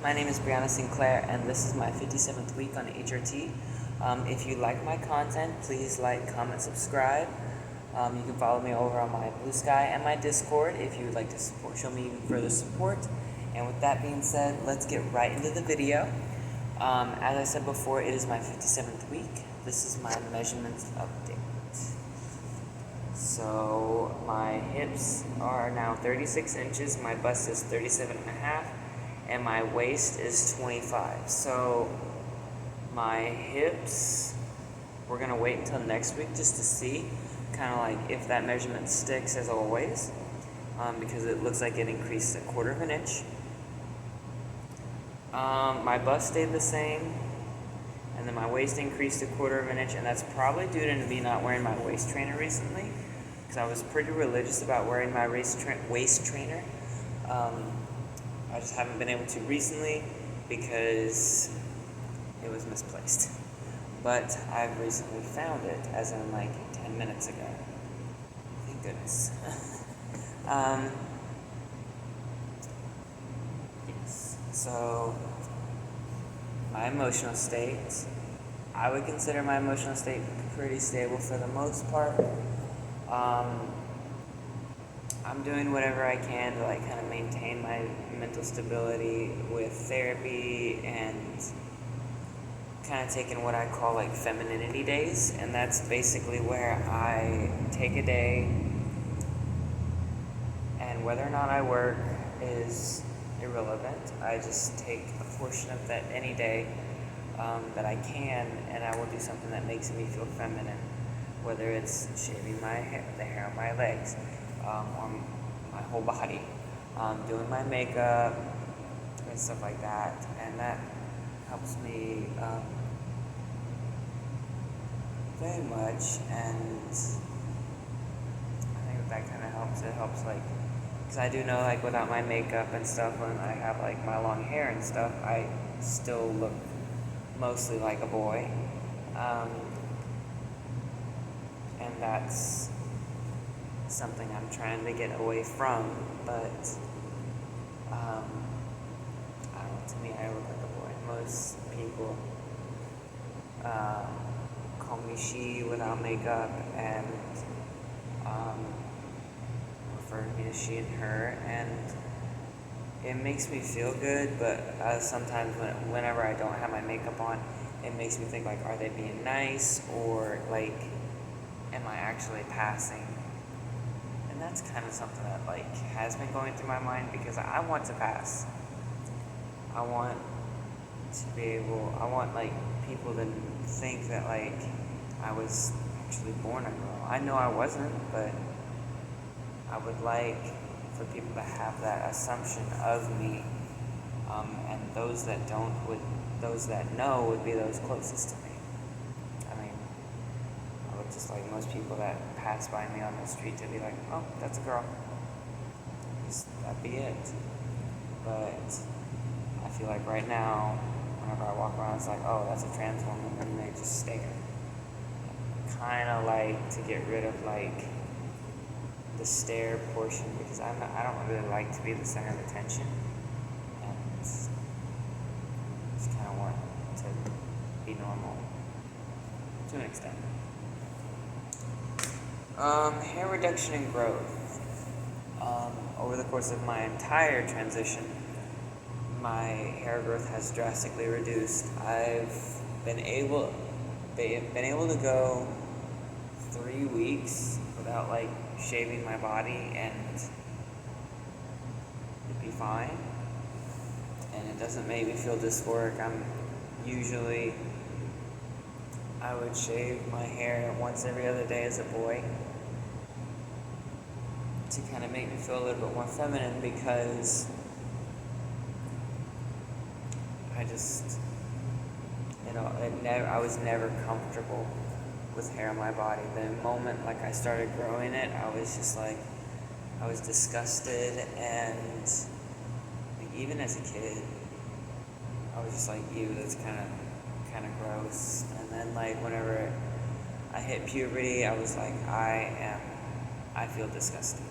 My name is Brianna Sinclair, and this is my 57th week on HRT. If you like my content, please like, comment, subscribe. You can follow me over on my Blue Sky and my Discord if you would like to show me even further support. And with that being said, let's get right into the video. As I said before, it is my 57th week. This is my measurements update. So my hips are now 36 inches, my bust is 37 and a half, and my waist is 25. So my hips, we're going to wait until next week just to see kind of like if that measurement sticks as always, because it looks like it increased a quarter of an inch. My bust stayed the same, and then my waist increased a quarter of an inch, and that's probably due to me not wearing my waist trainer recently, because I was pretty religious about wearing my waist trainer. I just haven't been able to recently because it was misplaced. But I've recently found it, as in like 10 minutes ago. Thank goodness. Yes. So, my emotional state, I would consider my emotional state pretty stable for the most part. I'm doing whatever I can to like kind of maintain my mental stability with therapy and kind of taking what I call like femininity days, and that's basically where I take a day and whether or not I work is irrelevant. I just take a portion of that any day that I can, and I will do something that makes me feel feminine, whether it's shaving my hair, the hair on my legs, or my whole body, doing my makeup and stuff like that, and that helps me very much. And I think that kind of helps. It helps, like, because I do know, like, without my makeup and stuff, when I have like my long hair and stuff, I still look mostly like a boy, and that's something I'm trying to get away from, but I don't know, to me I look like a boy. Most people call me she without makeup, and refer to me as she and her, and it makes me feel good, but sometimes whenever I don't have my makeup on, it makes me think like, are they being nice, or like, am I actually passing? And that's kind of something that like has been going through my mind, because I want to pass. I want to be able, I want like people to think that like I was actually born a girl. I know I wasn't, but I would like for people to have that assumption of me, and those that don't those that know would be those closest to me. I mean, I would just like most people that pass by me on the street to be like, oh, that's a girl. Just, that'd be it. But I feel like right now, whenever I walk around, it's like, oh, that's a trans woman, and they just stare. Kind of like to get rid of like the stare portion, because I don't really like to be the center of attention, and just kind of want to be normal to an extent. Hair reduction and growth. Over the course of my entire transition, my hair growth has drastically reduced. I've been able to go 3 weeks without like shaving my body, and it'd be fine, and it doesn't make me feel dysphoric. I would shave my hair once every other day as a boy to kind of make me feel a little bit more feminine, because I just, I was never comfortable with hair on my body. The moment like I started growing it, I was just like, I was disgusted, and like, even as a kid, I was just like, ew, that's kind of gross. And then like whenever I hit puberty, I was like, I feel disgusted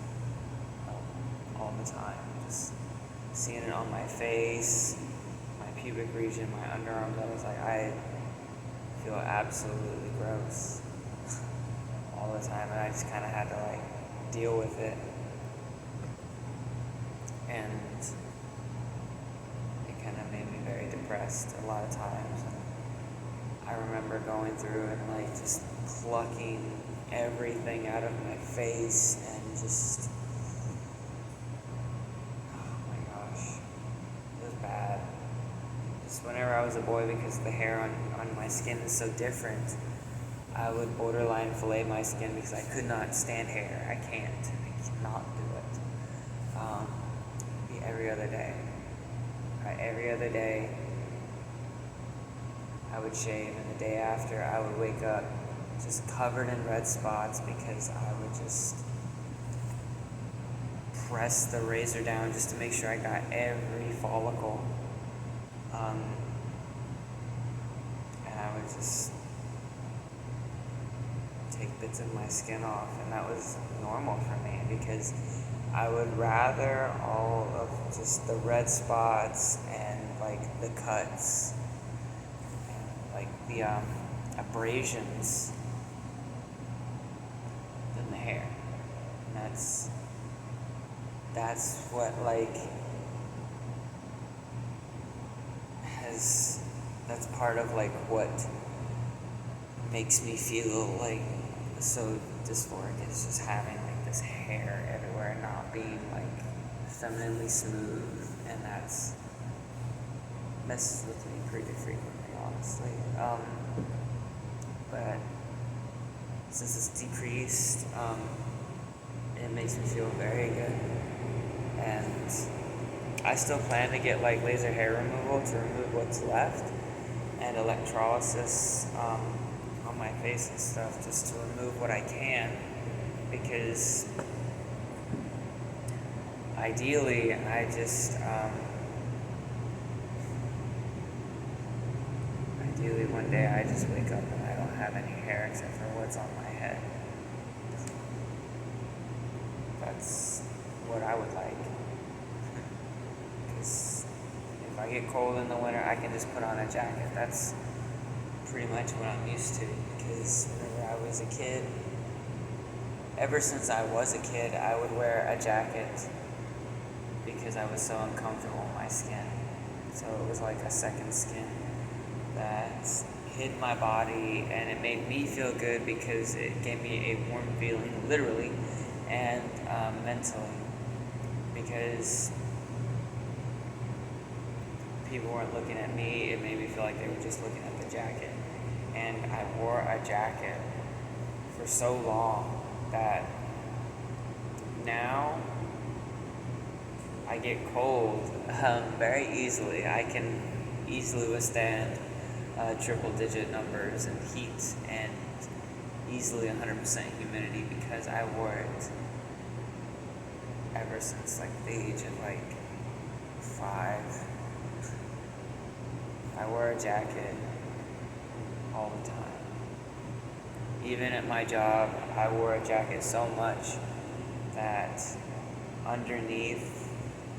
all the time. Just seeing it on my face, pubic region, my underarms, I was like, I feel absolutely gross all the time, and I just kind of had to like deal with it, and it kind of made me very depressed a lot of times. And I remember going through and like just plucking everything out of my face and just, oh my gosh, it was bad. Just whenever I was a boy, because the hair on my skin is so different, I would borderline fillet my skin because I could not stand hair. I cannot do it. Be every other day. Every other day, I would shave, and the day after, I would wake up just covered in red spots because I would just press the razor down just to make sure I got every follicle. And I would just take bits of my skin off, and that was normal for me because I would rather all of just the red spots and like the cuts and like the abrasions than the hair. And that's what like that's part of like what makes me feel like so dysphoric, is just having like this hair everywhere and not being like femininely smooth, and that's messes with me pretty frequently, honestly. But since it's decreased, it makes me feel very good, and I still plan to get like laser hair removal to remove what's left, and electrolysis on my face and stuff, just to remove what I can, because ideally ideally one day I just wake up and I don't have any hair except for what's on my head. That's what I would like. Because if I get cold in the winter, I can just put on a jacket. That's pretty much what I'm used to. Because whenever I was a kid, ever since I was a kid, I would wear a jacket because I was so uncomfortable in my skin. So it was like a second skin that hid my body, and it made me feel good because it gave me a warm feeling, literally and mentally, because people weren't looking at me. It made me feel like they were just looking at the jacket. And I wore a jacket for so long that now I get cold very easily. I can easily withstand triple digit numbers and heat and easily 100% humidity because I wore it ever since like the age of like 5. I wore a jacket all the time. Even at my job, I wore a jacket so much that underneath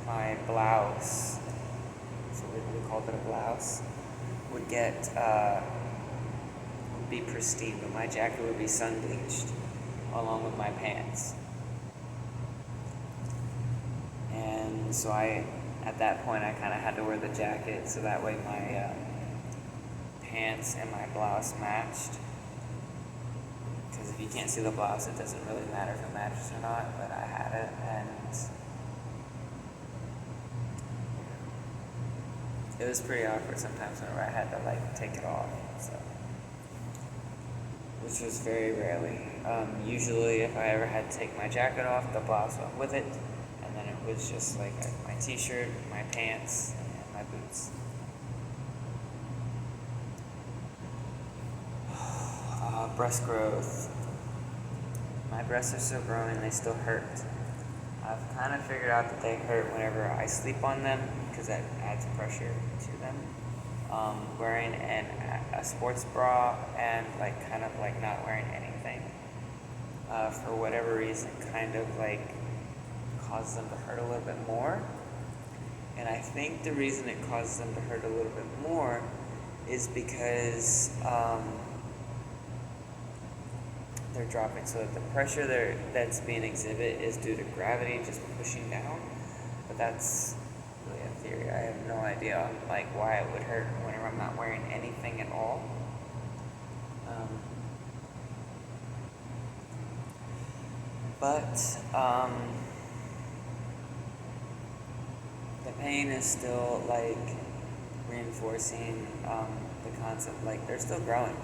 my blouse, so we called it a blouse, would be pristine, but my jacket would be sun bleached along with my pants. And so at that point, I kind of had to wear the jacket so that way my pants and my blouse matched. Because if you can't see the blouse, it doesn't really matter if it matches or not, but I had it, and it was pretty awkward sometimes whenever I had to like take it off, so, which was very rarely. Usually if I ever had to take my jacket off, the blouse went with it, and then it was just like my t-shirt, my pants, and my boots. Breast growth. My breasts are still growing, they still hurt. I've kind of figured out that they hurt whenever I sleep on them because that adds pressure to them. Wearing a sports bra and like kind of like not wearing anything for whatever reason kind of like causes them to hurt a little bit more. And I think the reason it causes them to hurt a little bit more is because they're dropping. So the pressure that's being exhibited is due to gravity just pushing down. But that's really a theory. I have no idea like why it would hurt whenever I'm not wearing anything at all. But the pain is still like reinforcing the concept, like they're still growing.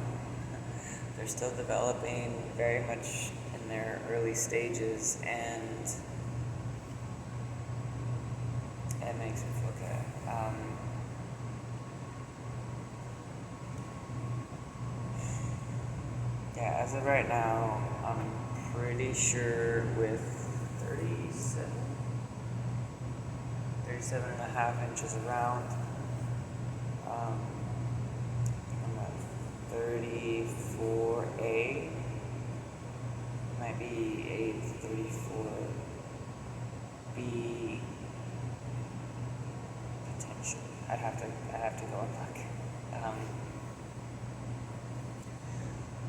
They're still developing, very much in their early stages, and it makes me feel good. Yeah, as of right now, I'm pretty sure with 37 and a half inches around. I'm at 34A. Might be a 34B potential. I'd have to go and look.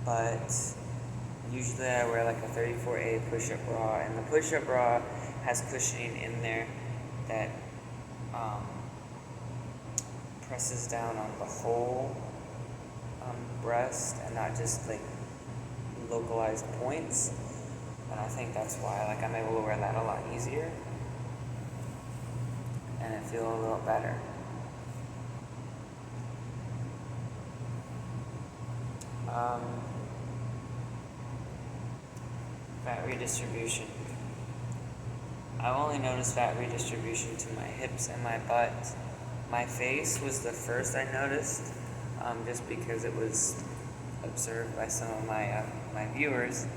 But usually I wear like a 34A push-up bra, and the push-up bra has cushioning in there that presses down on the whole breast and not just like localized points. And I think that's why like I'm able to wear that a lot easier and it feels a little better. Fat redistribution. I've only noticed fat redistribution to my hips and my butt. My face was the first I noticed, just because it was observed by some of my viewers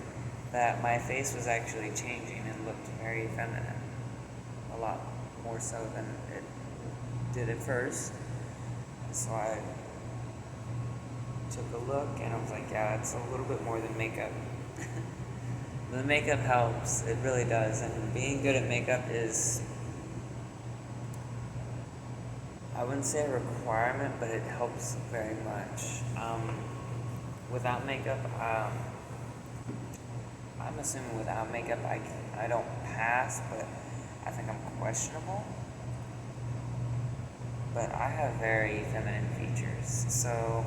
that my face was actually changing and looked very feminine, a lot more so than it did at first. So I took a look and I was like, yeah, it's a little bit more than makeup. The makeup helps, it really does, and being good at makeup is, I wouldn't say a requirement, but it helps very much. Without makeup, I'm assuming without makeup I don't pass, but I think I'm questionable. But I have very feminine features, so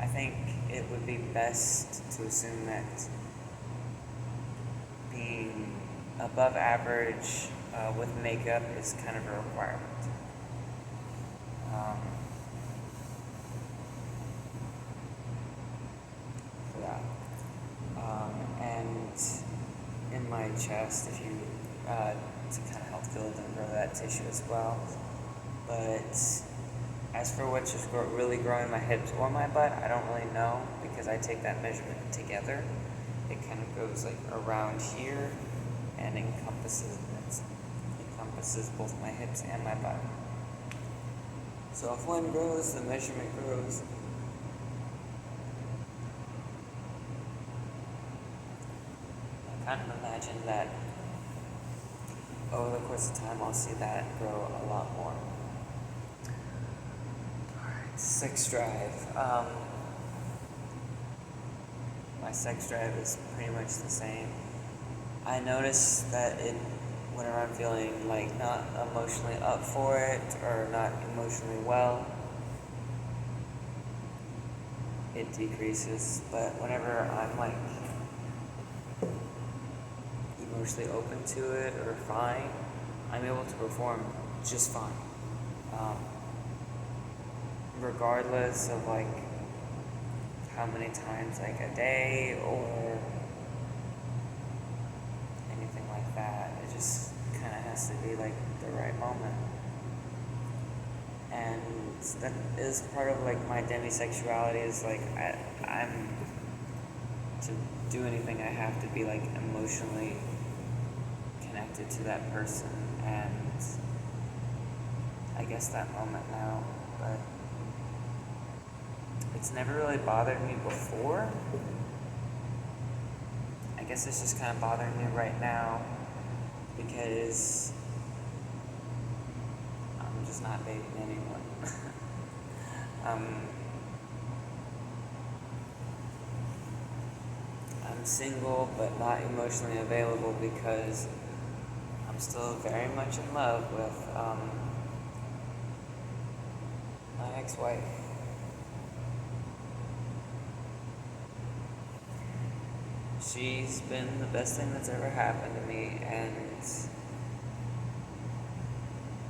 I think it would be best to assume that being above average with makeup is kind of a requirement. For that. And in my chest, if you, to kind of help build and grow that tissue as well. But as for what's just really growing my hips or my butt, I don't really know because I take that measurement together. It kind of goes like around here and encompasses both my hips and my butt. So if one grows, the measurement grows. I kind of imagine that over the course of time I'll see that grow a lot more. Sex drive. My sex drive is pretty much the same. I notice that whenever I'm feeling like not emotionally up for it or not emotionally well, it decreases. But whenever I'm like emotionally open to it or fine, I'm able to perform just fine. Regardless of like how many times like a day or anything like that. It just kind of has to be like the right moment. And that is part of like my demisexuality is like I'm to do anything I have to be like emotionally connected to that person, and I guess that moment now, but it's never really bothered me before. I guess it's just kind of bothering me right now because just not dating anyone. I'm single but not emotionally available because I'm still very much in love with my ex-wife. She's been the best thing that's ever happened to me, and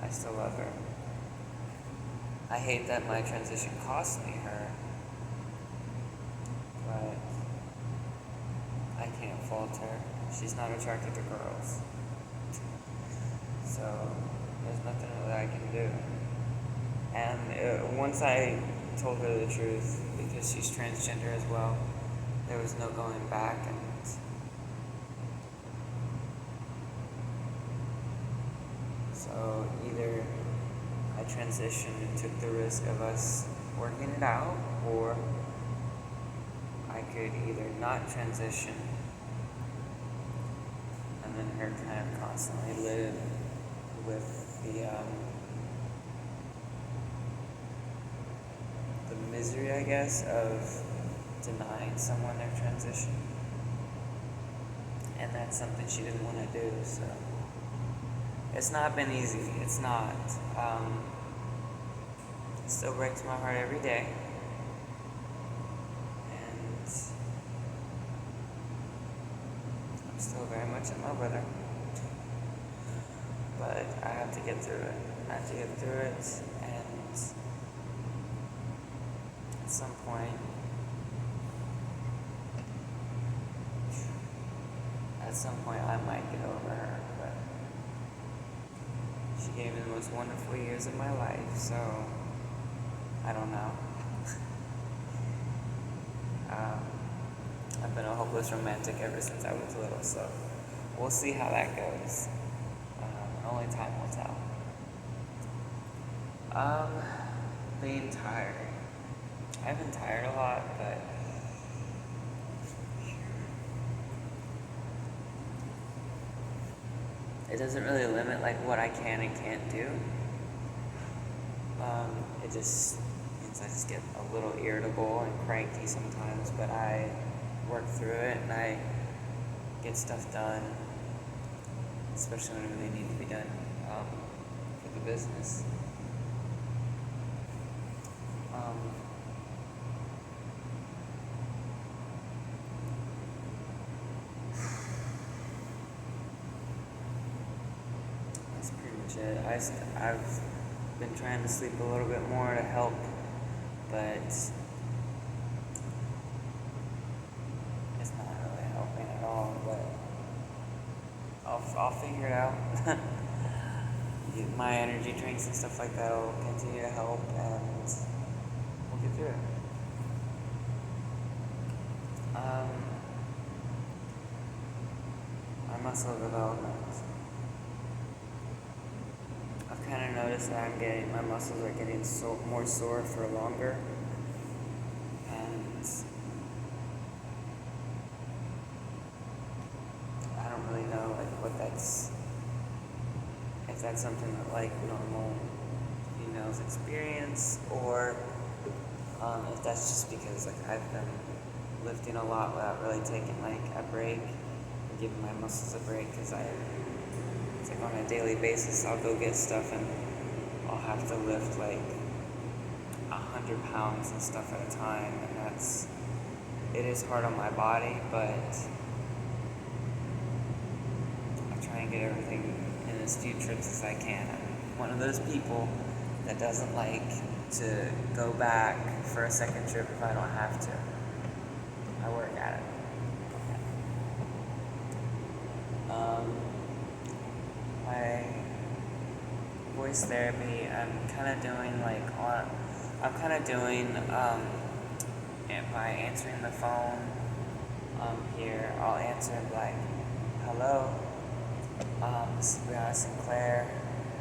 I still love her. I hate that my transition cost me her, but I can't fault her. She's not attracted to girls. So there's nothing really I can do. And once I told her the truth, because she's transgender as well, there was no going back. And so either I transitioned and took the risk of us working it out, or I could either not transition and then her kind of constantly live with the misery, I guess, of denying someone their transition. And that's something she didn't want to do, so it's not been easy. It's not. It still breaks my heart every day. And I'm still very much in love with her. But I have to get through it. I have to get through it, and at some point, I might get over her, but she gave me the most wonderful years of my life, so I don't know. I've been a hopeless romantic ever since I was little, so we'll see how that goes. Only time will tell. Being tired. I've been tired a lot, but it doesn't really limit like what I can and can't do. It just means I just get a little irritable and cranky sometimes, but I work through it and I get stuff done, especially when they need to be done for the business. That's pretty much it. I've been trying to sleep a little bit more to help, but it's not really helping at all, but I'll figure it out. My energy drinks and stuff like that will continue to help, and we'll get through it. My muscle development. I've kind of noticed that my muscles are getting more sore for longer, and I don't really know if that's something that like normal females experience, or if that's just because like I've been lifting a lot without really taking like a break and giving my muscles a break, because it's like on a daily basis I'll go get stuff and I'll have to lift like 100 pounds and stuff at a time, and it is hard on my body, but I try and get everything in as few trips as I can. I'm one of those people that doesn't like to go back for a second trip if I don't have to. I work at it. My voice therapy, I'm kind of doing by answering the phone here, I'll answer and be like, hello, this is Brianna Sinclair,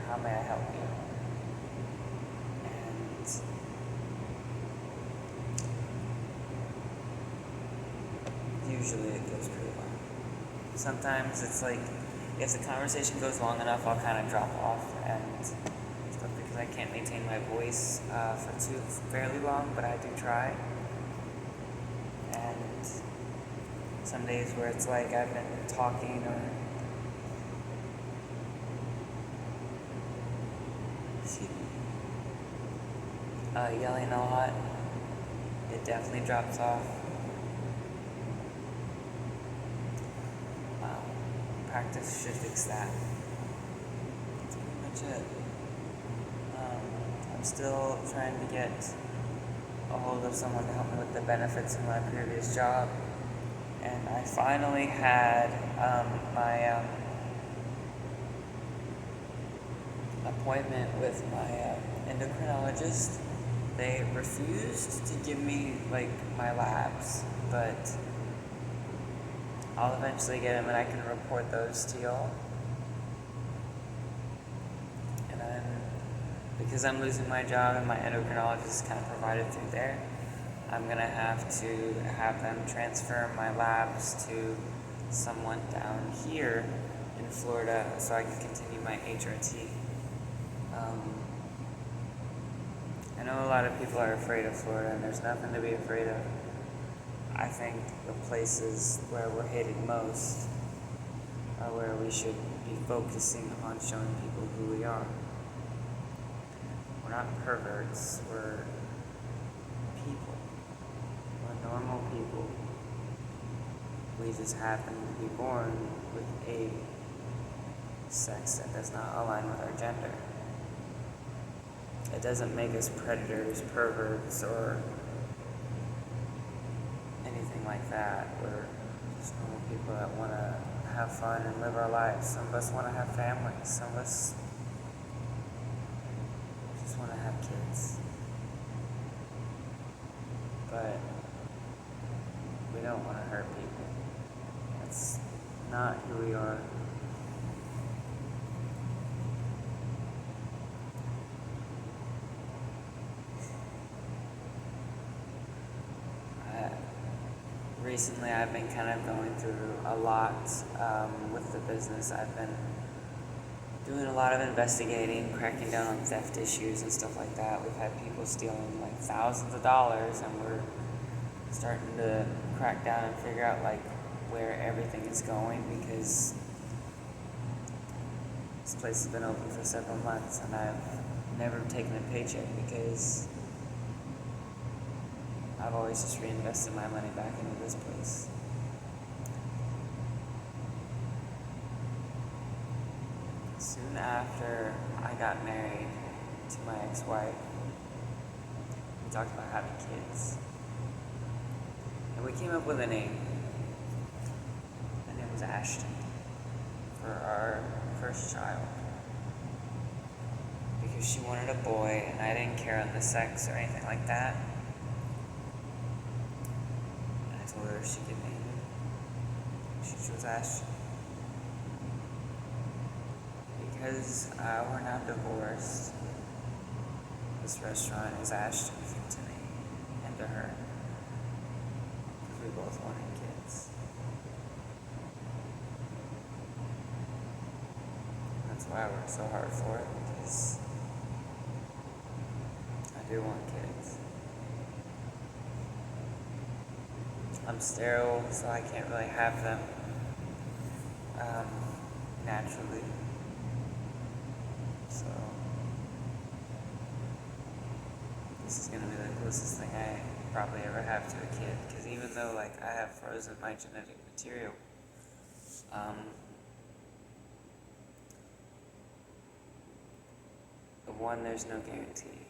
how may I help you? And usually it goes pretty well. Sometimes it's like, if the conversation goes long enough, I'll kind of drop off and stuff, because I I can't maintain my voice for too fairly long, but I do try. And some days where it's like I've been talking or yelling a lot, it definitely drops off. Practice should fix that. That's pretty much it. I'm still trying to get a hold of someone to help me with the benefits of my previous job. And I finally had my appointment with my endocrinologist. They refused to give me like my labs, but I'll eventually get them and I can report those to y'all. And then, because I'm losing my job and my endocrinologist is kind of provided through there, I'm gonna have to have them transfer my labs to someone down here in Florida so I can continue my HRT. I know a lot of people are afraid of Florida, and there's nothing to be afraid of. I think the places where we're hated most are where we should be focusing on showing people who we are. We're not perverts, we're people. We're normal people. We just happen to be born with a sex that does not align with our gender. It doesn't make us predators, perverts, or anything like that. We're just normal people that want to have fun and live our lives. Some of us want to have families. Some of us just want to have kids. But we don't want to hurt people. That's not who we are. Recently, I've been kind of going through a lot with the business. I've been doing a lot of investigating, cracking down on theft issues and stuff like that. We've had people stealing like thousands of dollars, and we're starting to crack down and figure out like where everything is going, because this place has been open for several months and I've never taken a paycheck because I've always just reinvested my money back into this place. Soon after I got married to my ex-wife, we talked about having kids. And we came up with a name. And it was Ashton for our first child. Because she wanted a boy and I didn't care on the sex or anything like that. Told her she could name it. She chose Ashton. Because we're not divorced, this restaurant is Ashton to me and to her. Because we both wanted kids. That's why I work so hard for it, because I do want kids. I'm sterile, so I can't really have them naturally. So this is gonna be the closest thing I probably ever have to a kid. Because even though like I have frozen my genetic material, one, there's no guarantee,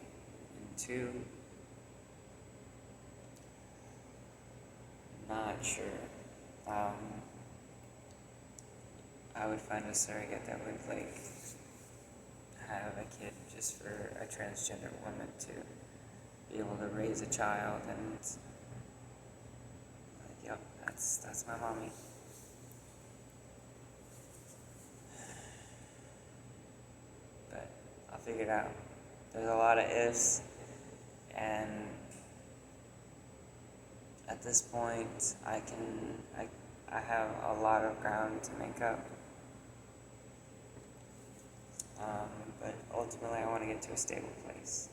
and two, not sure. I would find a surrogate that would like have a kid just for a transgender woman to be able to raise a child, and like, yep, that's my mommy. But I'll figure it out. There's a lot of ifs, and at this point, I have a lot of ground to make up. but ultimately I want to get to a stable place.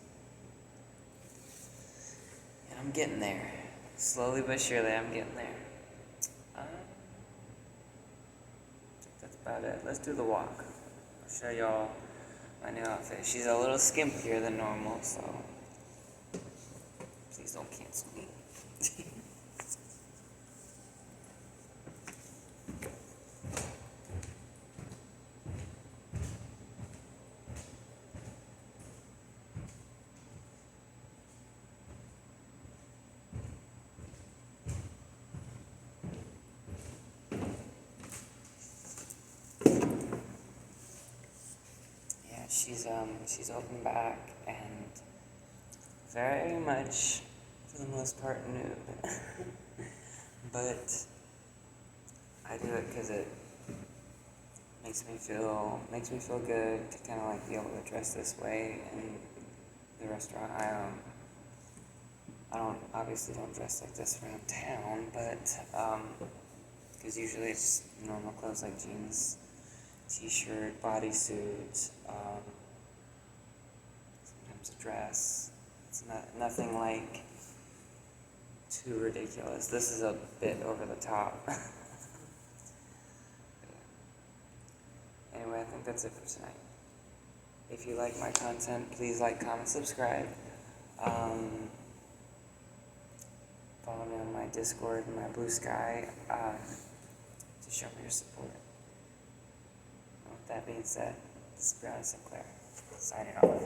And I'm getting there. Slowly but surely, I'm getting there. That's about it. Let's do the walk. I'll show y'all my new outfit. She's a little skimpier than normal, so please don't cancel me. She's open back and very much, for the most part, nude. But I do it because it makes me feel good to kind of like be able to dress this way in the restaurant. I obviously don't dress like this around town, but because usually it's normal clothes like jeans, t-shirt, bodysuit, sometimes a dress. It's nothing like too ridiculous. This is a bit over the top. Anyway, I think that's it for tonight. If you like my content, please like, comment, subscribe. Follow me on my Discord and my Blue Sky to show me your support. And with that being said, this is Brianna Sinclair, signing off.